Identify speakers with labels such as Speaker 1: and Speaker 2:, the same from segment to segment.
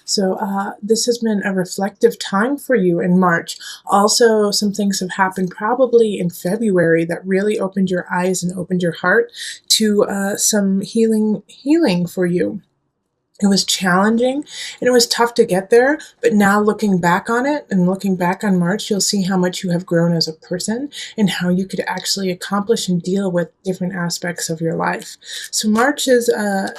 Speaker 1: So this has been a reflective time for you in March. Also, some things have happened probably in February that really opened your eyes and opened your heart to some healing for you. It was challenging and it was tough to get there, but now looking back on it and looking back on March, you'll see how much you have grown as a person and how you could actually accomplish and deal with different aspects of your life. So March is,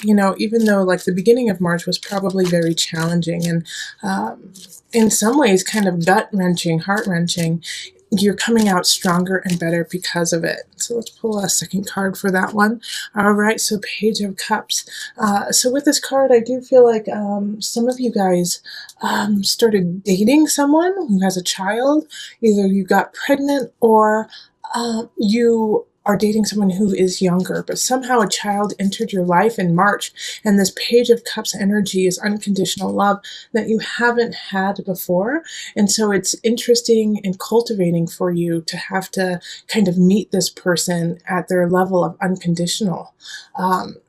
Speaker 1: even though like the beginning of March was probably very challenging and in some ways kind of gut-wrenching, heart-wrenching, you're coming out stronger and better because of it. So let's pull a second card for that one. All right, so Page of Cups. So with this card, I do feel like some of you guys started dating someone who has a child. Either you got pregnant or you are dating someone who is younger, but somehow a child entered your life in March, and this Page of Cups energy is unconditional love that you haven't had before. And so it's interesting and cultivating for you to have to kind of meet this person at their level of unconditional.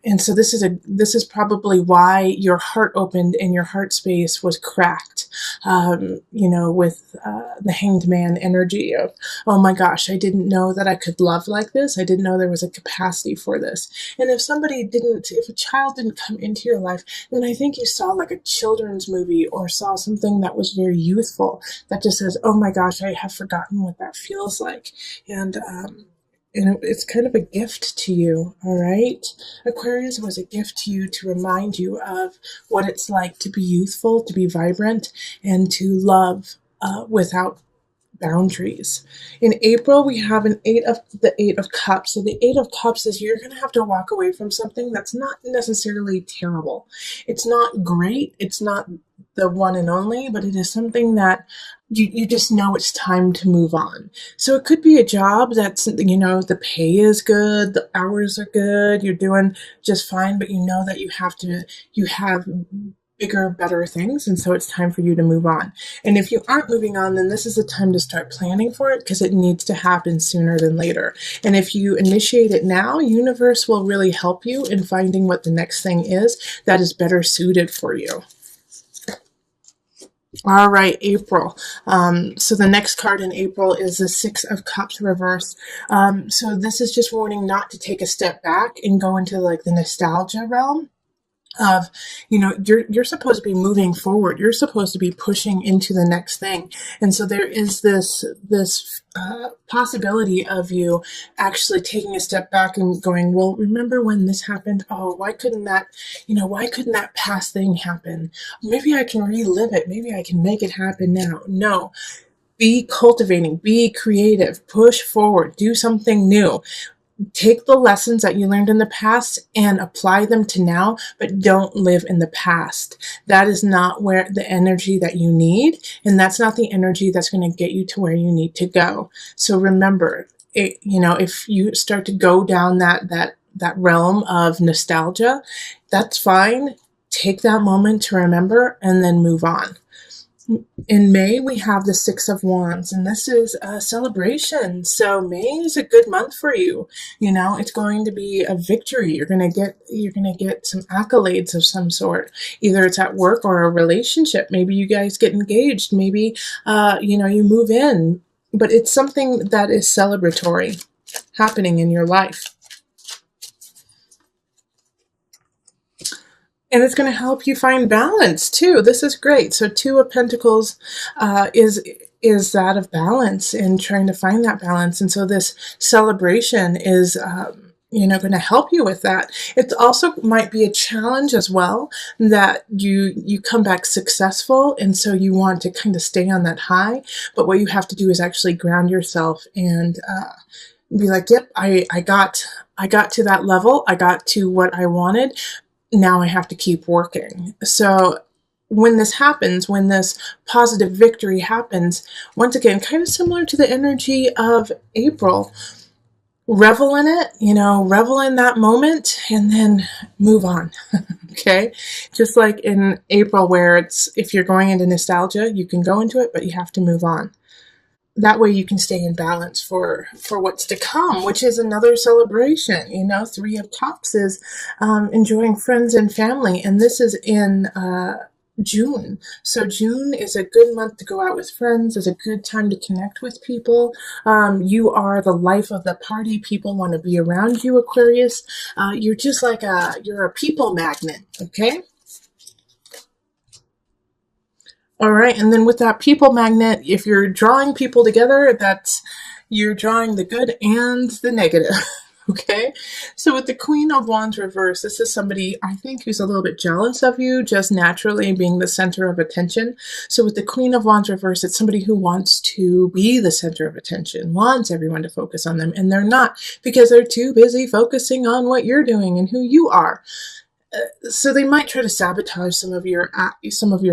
Speaker 1: And so this is probably why your heart opened and your heart space was cracked, with the Hanged Man energy of, oh my gosh, I didn't know that I could love like this. I didn't know there was a capacity for this. And if a child didn't come into your life, then I think you saw like a children's movie or saw something that was very youthful that just says, oh my gosh, I have forgotten what that feels like. And it's kind of a gift to you, all right? Aquarius was a gift to you to remind you of what it's like to be youthful, to be vibrant, and to love without boundaries. In April, we have the Eight of Cups. So the Eight of Cups is you're going to have to walk away from something that's not necessarily terrible. It's not great. It's not the one and only, but it is something that you just know it's time to move on. So it could be a job that's, the pay is good, the hours are good, you're doing just fine, but you know that you have bigger, better things, and so it's time for you to move on. And if you aren't moving on, then this is the time to start planning for it because it needs to happen sooner than later. And if you initiate it now, universe will really help you in finding what the next thing is that is better suited for you. All right, April. So the next card in April is the Six of Cups reversed. So this is just warning not to take a step back and go into like the nostalgia realm of, you're supposed to be moving forward. You're supposed to be pushing into the next thing. And so there is this possibility of you actually taking a step back and going, well, remember when this happened? Oh, why couldn't that past thing happen? Maybe I can relive it. Maybe I can make it happen now. No. Be cultivating, be creative, push forward, do something new. Take the lessons that you learned in the past and apply them to now, but don't live in the past. That is not where the energy that you need, and that's not the energy that's going to get you to where you need to go. So remember, if you start to go down that realm of nostalgia, that's fine. Take that moment to remember and then move on. In May, we have the Six of Wands, and this is a celebration. So May is a good month for you. It's going to be a victory. You're going to get some accolades of some sort. Either it's at work or a relationship. Maybe you guys get engaged. Maybe, you move in. But it's something that is celebratory happening in your life. And it's going to help you find balance too. This is great. So Two of Pentacles is that of balance and trying to find that balance. And so this celebration is, going to help you with that. It also might be a challenge as well that you come back successful. And so you want to kind of stay on that high. But what you have to do is actually ground yourself and be like, yep, I got to that level. I got to what I wanted. Now I have to keep working. So when this happens, when this positive victory happens, once again, kind of similar to the energy of April, revel in it, revel in that moment and then move on. Okay. Just like in April, where if you're going into nostalgia, you can go into it, but you have to move on. That way you can stay in balance for what's to come, which is another celebration. Three of Cups is enjoying friends and family. And this is in June. So June is a good month to go out with friends, is a good time to connect with people. You are the life of the party. People want to be around you, Aquarius. You're just like you're a people magnet, okay? All right, and then with that people magnet, if you're drawing people together, you're drawing the good and the negative. Okay, so with the Queen of Wands reverse, this is somebody I think who's a little bit jealous of you, just naturally being the center of attention. So with the Queen of Wands reverse, it's somebody who wants to be the center of attention, wants everyone to focus on them, and they're not because they're too busy focusing on what you're doing and who you are. So they might try to sabotage some of your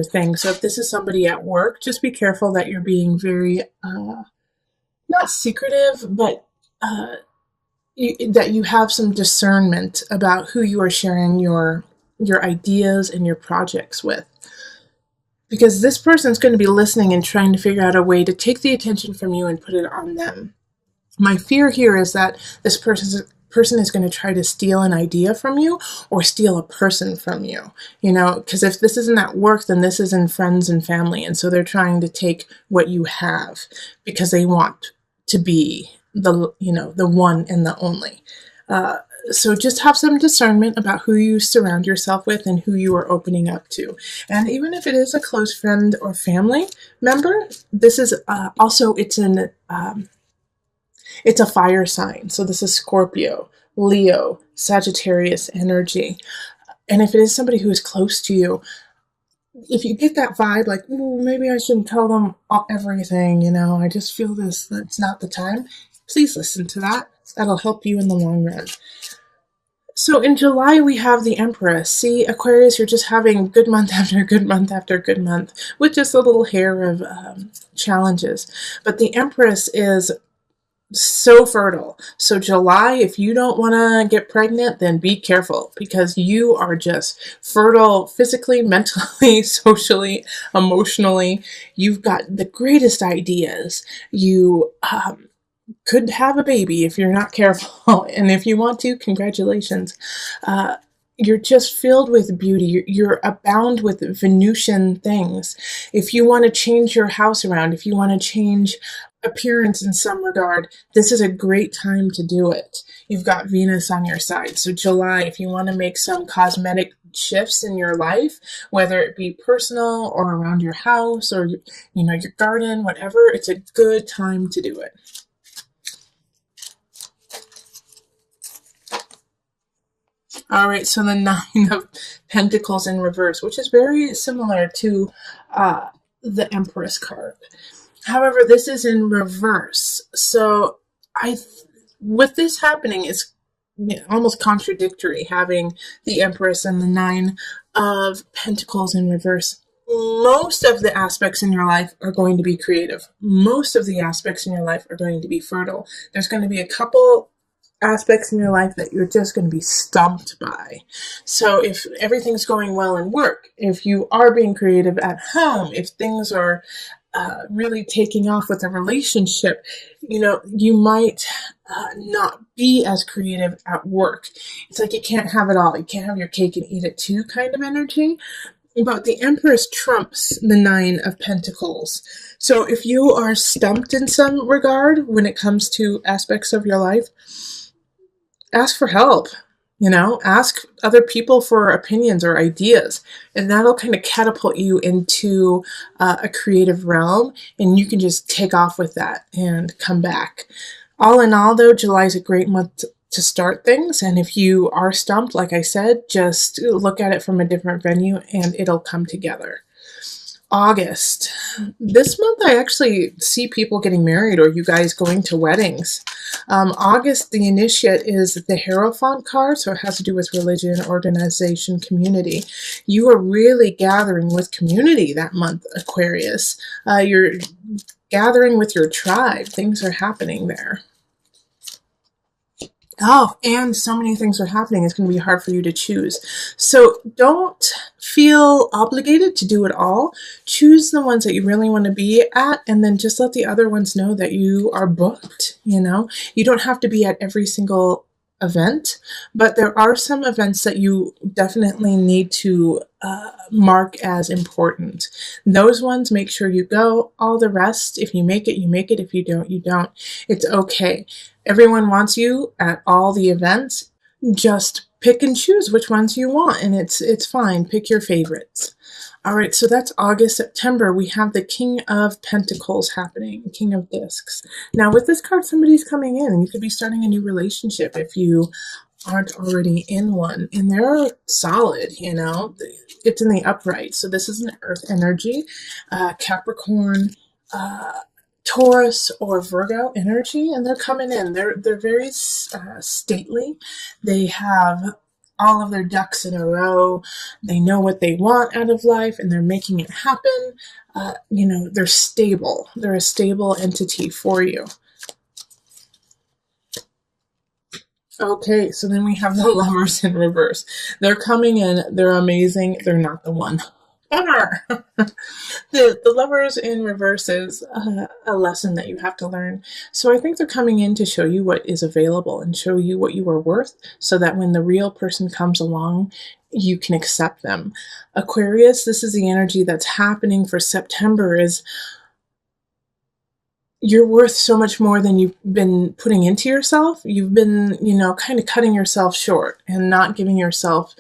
Speaker 1: things. So if this is somebody at work, just be careful that you're being very not secretive, but that you have some discernment about who you are sharing your ideas and your projects with. Because this person's going to be listening and trying to figure out a way to take the attention from you and put it on them. My fear here is that this person is going to try to steal an idea from you or steal a person from you, because if this isn't at work, then this is in friends and family. And so they're trying to take what you have because they want to be the one and the only. So just have some discernment about who you surround yourself with and who you are opening up to. And even if it is a close friend or family member, this is also, it's a fire sign. So this is Scorpio, Leo, Sagittarius energy. And if it is somebody who is close to you, if you get that vibe, like, ooh, maybe I shouldn't tell them everything, I just feel that's not the time. Please listen to that. That'll help you in the long run. So in July, we have the Empress. See, Aquarius, you're just having good month after good month after good month with just a little hair of challenges. But the Empress is so fertile. So July, if you don't want to get pregnant, then be careful because you are just fertile physically, mentally, socially, emotionally. You've got the greatest ideas. You could have a baby if you're not careful. And if you want to, congratulations. You're just filled with beauty. You're abound with Venusian things. If you want to change your house around, if you want to change appearance in some regard, this is a great time to do it. You've got Venus on your side. So July, if you want to make some cosmetic shifts in your life, whether it be personal or around your house or your garden, whatever, it's a good time to do it. All right, so the Nine of Pentacles in reverse, which is very similar to the Empress card. However, this is in reverse. So with this happening, it's almost contradictory, having the Empress and the Nine of Pentacles in reverse. Most of the aspects in your life are going to be creative. Most of the aspects in your life are going to be fertile. There's going to be a couple aspects in your life that you're just going to be stumped by. So if everything's going well in work, if you are being creative at home, if things are really taking off with a relationship, you might not be as creative at work. It's like you can't have it all. You can't have your cake and eat it too kind of energy. But the Empress trumps the Nine of Pentacles. So if you are stumped in some regard when it comes to aspects of your life, ask for help. Ask other people for opinions or ideas, and that'll kind of catapult you into a creative realm, and you can just take off with that and come back. All in all, though, July is a great month to start things, and if you are stumped, like I said, just look at it from a different venue, and it'll come together. August. This month I actually see people getting married or you guys going to weddings. August, the initiate is the Hierophant card, so it has to do with religion, organization, community. You are really gathering with community that month, Aquarius. You're gathering with your tribe. Things are happening there. Oh, and so many things are happening. It's going to be hard for you to choose. So don't feel obligated to do it all. Choose the ones that you really want to be at, and then just let the other ones know that you are booked. You don't have to be at every single event, but there are some events that you definitely need to mark as important. Those ones, make sure you go. All the rest, if you make it, you make it. If you don't, you don't. It's okay. Everyone wants you at all the events. Just pick and choose which ones you want, and it's fine. Pick your favorites. All right, so that's August. September, we have the King of Pentacles happening, King of Discs. Now, with this card, somebody's coming in. You could be starting a new relationship if you aren't already in one. And they're solid, you know. It's in the upright. So this is an earth energy, Capricorn, Taurus, or Virgo energy. And they're coming in. They're very stately. They have all of their ducks in a row. They know what they want out of life, and they're making it happen. You know, they're stable. They're a stable entity for you. Okay, so then we have the Lovers in reverse. They're coming in. They're amazing. They're not the one. Ever. The Lovers in reverse is a lesson that you have to learn. So I think they're coming in to show you what is available and show you what you are worth, so that when the real person comes along, you can accept them. Aquarius, this is the energy that's happening for September. Is you're worth so much more than you've been putting into yourself. You've been, you know, kind of cutting yourself short and not giving yourself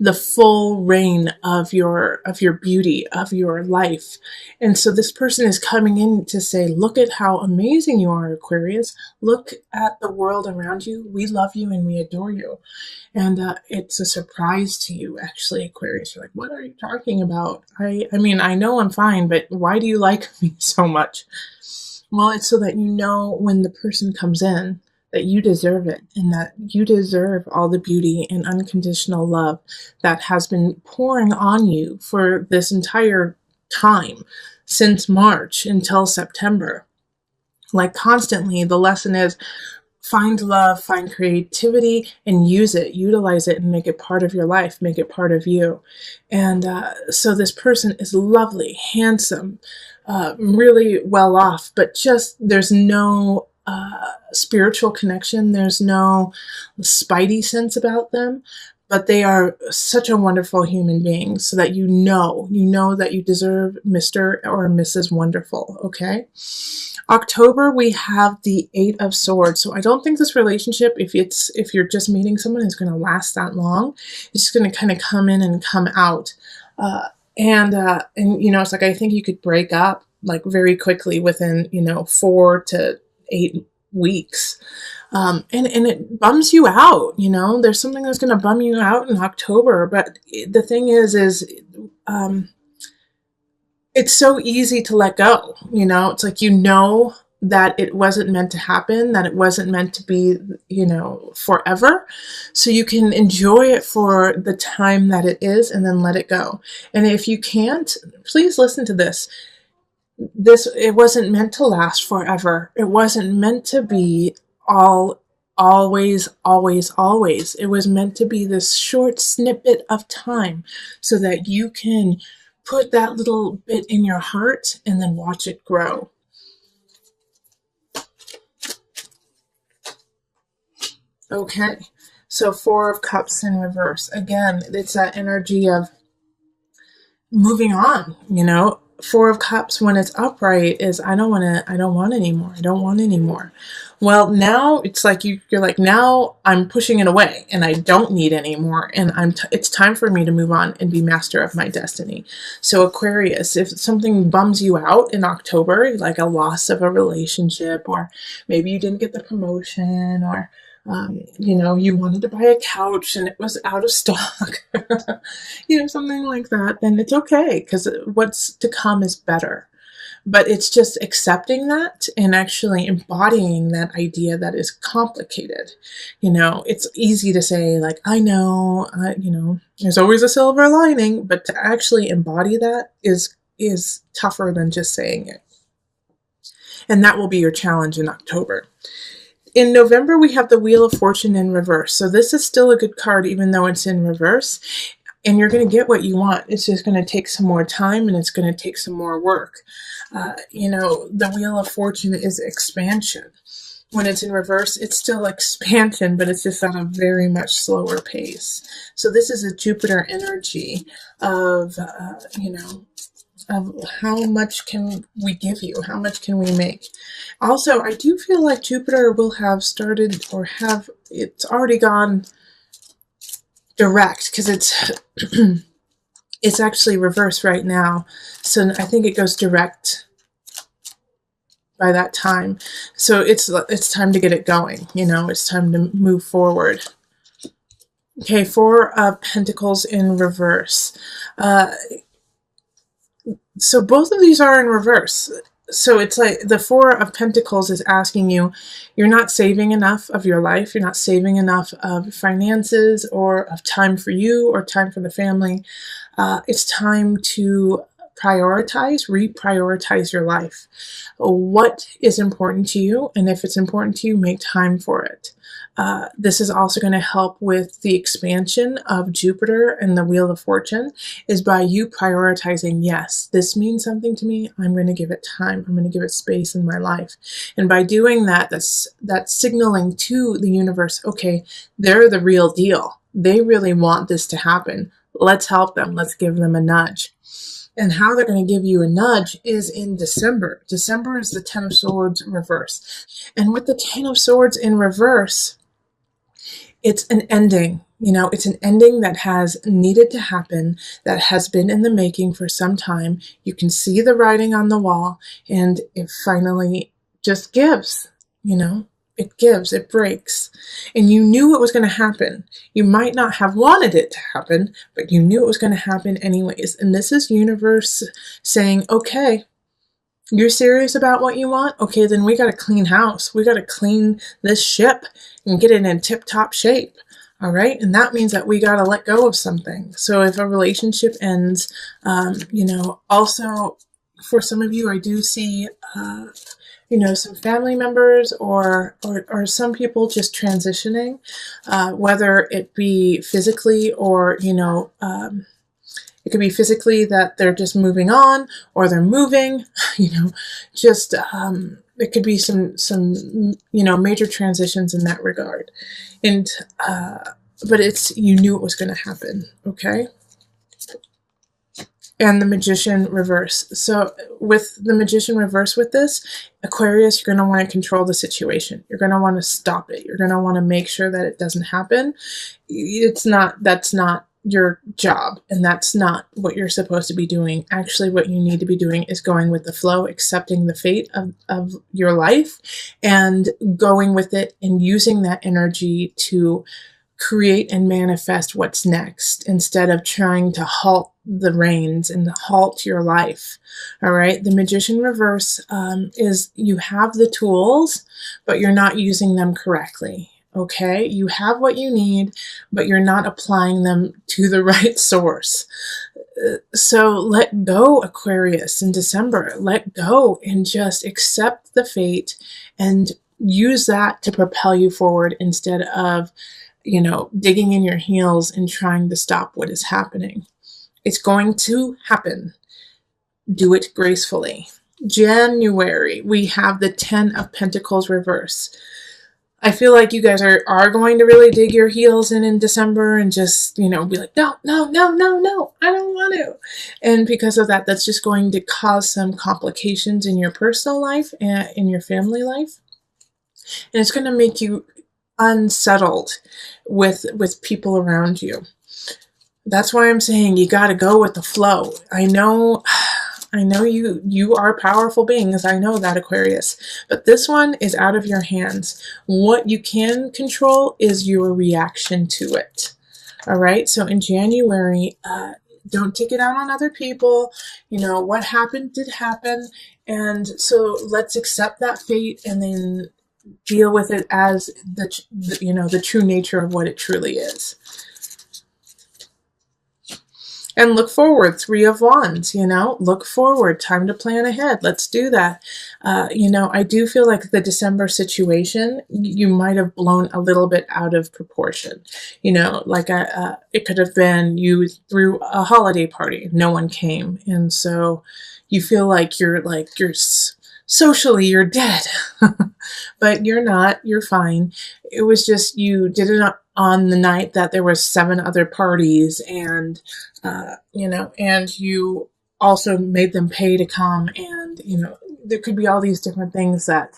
Speaker 1: the full reign of your beauty, of your life. And so this person is coming in to say, look at how amazing you are, Aquarius. Look at the world around you. We love you and we adore you. And it's a surprise to you, actually, Aquarius. You're like, what are you talking about? I mean, I know I'm fine, but why do you like me so much? Well, it's so that you know when the person comes in that you deserve it, and that you deserve all the beauty and unconditional love that has been pouring on you for this entire time, since March until September. Like, constantly, the lesson is find love, find creativity, and use it, utilize it, and make it part of your life, make it part of you. And so this person is lovely, handsome, really well off, but just there's no spiritual connection. There's no spidey sense about them, but they are such a wonderful human being, so that you know that you deserve Mr. or Mrs. Wonderful. Okay. October, we have the Eight of Swords. So I don't think this relationship, if you're just meeting someone, is going to last that long. It's just going to kind of come in and come out. And you know, it's like, I think you could break up like very quickly within, you know, 4 to 8 weeks. And it bums you out, you know. There's something that's going to bum you out in October. But the thing is it's so easy to let go, you know. It's like, you know, that it wasn't meant to happen, that it wasn't meant to be, you know, forever. So you can enjoy it for the time that it is, and then let it go. And if you can't, please listen to this. It wasn't meant to last forever. It wasn't meant to be always. It was meant to be this short snippet of time, so that you can put that little bit in your heart and then watch it grow. Okay, so Four of Cups in reverse. Again, it's that energy of moving on, you know. Four of Cups, when it's upright, is I don't want anymore. Well, now it's like you're like, now I'm pushing it away and I don't need anymore, and it's time for me to move on and be master of my destiny. So Aquarius, if something bums you out in October, like a loss of a relationship, or maybe you didn't get the promotion, or you know, you wanted to buy a couch and it was out of stock, you know, something like that, then it's okay, because what's to come is better. But it's just accepting that and actually embodying that idea that is complicated. You know, it's easy to say, like, I know, you know, there's always a silver lining, but to actually embody that is tougher than just saying it. And that will be your challenge in October. In November, we have the Wheel of Fortune in reverse. So this is still a good card, even though it's in reverse. And you're going to get what you want. It's just going to take some more time, and it's going to take some more work. You know, the Wheel of Fortune is expansion. When it's in reverse, it's still expansion, but it's just at a very much slower pace. So this is a Jupiter energy of, of how much can we give you? How much can we make? Also, I do feel like Jupiter will have started or it's already gone direct because it's it's actually reversed right now. So I think it goes direct by that time. So it's time to get it going. It's time to move forward. Okay, Four of Pentacles in reverse. So both of these are in reverse. So it's like the Four of Pentacles is asking you, you're not saving enough of your life. You're not saving enough of finances or of time for you or time for the family. It's time to reprioritize your life. What is important to you? And if it's important to you, make time for it. This is also going to help with the expansion of Jupiter and the Wheel of Fortune is by you prioritizing, yes, this means something to me. I'm going to give it time. I'm going to give it space in my life. And by doing that, that's signaling to the universe, okay, they're the real deal. They really want this to happen. Let's help them. Let's give them a nudge. And how they're going to give you a nudge is in December. December is the Ten of Swords reverse. And with the Ten of Swords in reverse, it's an ending. It's an ending that has needed to happen, that has been in the making for some time. You can see the writing on the wall, and it finally just gives. It gives, it breaks. And you knew it was going to happen. You might not have wanted it to happen, but you knew it was going to happen anyways. And this is universe saying, okay, you're serious about what you want? Okay, then we got to clean house. We got to clean this ship and get it in tip-top shape. All right. And that means that we got to let go of something. So if a relationship ends, also for some of you, I do see, some family members or some people just transitioning, whether it be physically or, it could be physically that they're just moving on or they're moving, it could be some major transitions in that regard. And, but you knew it was going to happen. Okay. And the Magician reverse. So with the Magician reverse with this, Aquarius, you're going to want to control the situation. You're going to want to stop it. You're going to want to make sure that it doesn't happen. That's not your job, and that's not what you're supposed to be doing. Actually, what you need to be doing is going with the flow, accepting the fate of your life and going with it and using that energy to create and manifest what's next instead of trying to halt the reins and halt your life. All right. The Magician reverse is you have the tools, but you're not using them correctly. Okay. You have what you need, but you're not applying them to the right source. So let go, Aquarius, in December. Let go and just accept the fate and use that to propel you forward instead of digging in your heels and trying to stop what is happening. It's going to happen. Do it gracefully. January, we have the Ten of Pentacles reverse. I feel like you guys are going to really dig your heels in December and just, be like, no, I don't want to. And because of that, that's just going to cause some complications in your personal life and in your family life. And it's going to make you unsettled with people around you. That's why I'm saying you got to go with the flow. I know you are powerful beings. I know that, Aquarius, but this one is out of your hands. What you can control is your reaction to it. All right. So in January, don't take it out on other people. What happened did happen. And so let's accept that fate and then deal with it as the true nature of what it truly is. And look forward, Three of Wands, look forward, time to plan ahead. Let's do that. I do feel like the December situation, you might have blown a little bit out of proportion. It could have been you threw a holiday party, no one came. And so you feel like you're socially you're dead, but you're not, you're fine. It was just you did it on the night that there were 7 other parties, and and you also made them pay to come, and there could be all these different things that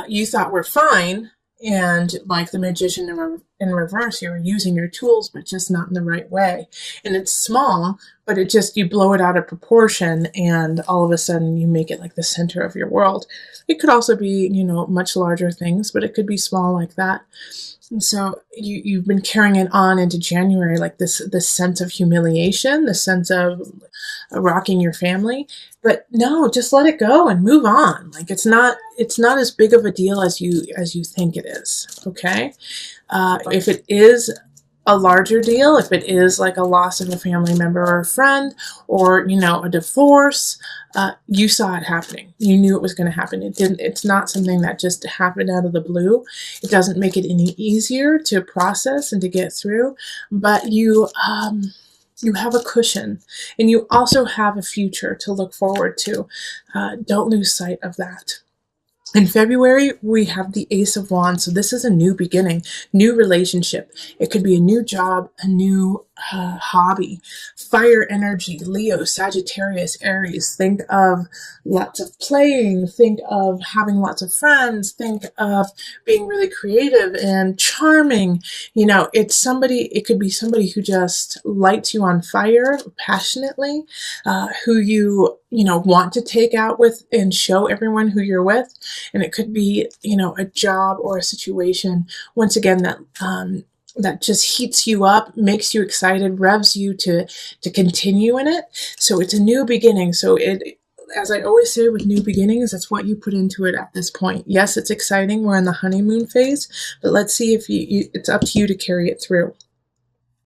Speaker 1: you thought were fine, and like the magician in reverse, you were using your tools, but just not in the right way. And it's small, but you blow it out of proportion, and all of a sudden you make it like the center of your world. It could also be, much larger things, but it could be small like that. And so you've been carrying it on into January, like this sense of humiliation, the sense of rocking your family. But no, just let it go and move on. Like it's not as big of a deal as you think it is. Okay, if it is a larger deal, if it is like a loss of a family member or a friend, or a divorce, you saw it happening. You knew it was going to happen. It's not something that just happened out of the blue. It doesn't make it any easier to process and to get through, but you have a cushion, and you also have a future to look forward to. Don't lose sight of that. In February, we have the Ace of Wands. So this is a new beginning, new relationship. It could be a new job, a new hobby. Fire energy, Leo, Sagittarius, Aries. Think of lots of playing. Think of having lots of friends. Think of being really creative and charming. It could be somebody who just lights you on fire passionately, who you want to take out with and show everyone who you're with. And it could be, a job or a situation, once again, that just heats you up, makes you excited, revs you to continue in it. So it's a new beginning. So as I always say with new beginnings, that's what you put into it at this point. Yes, it's exciting. We're in the honeymoon phase, but let's see if it's up to you to carry it through.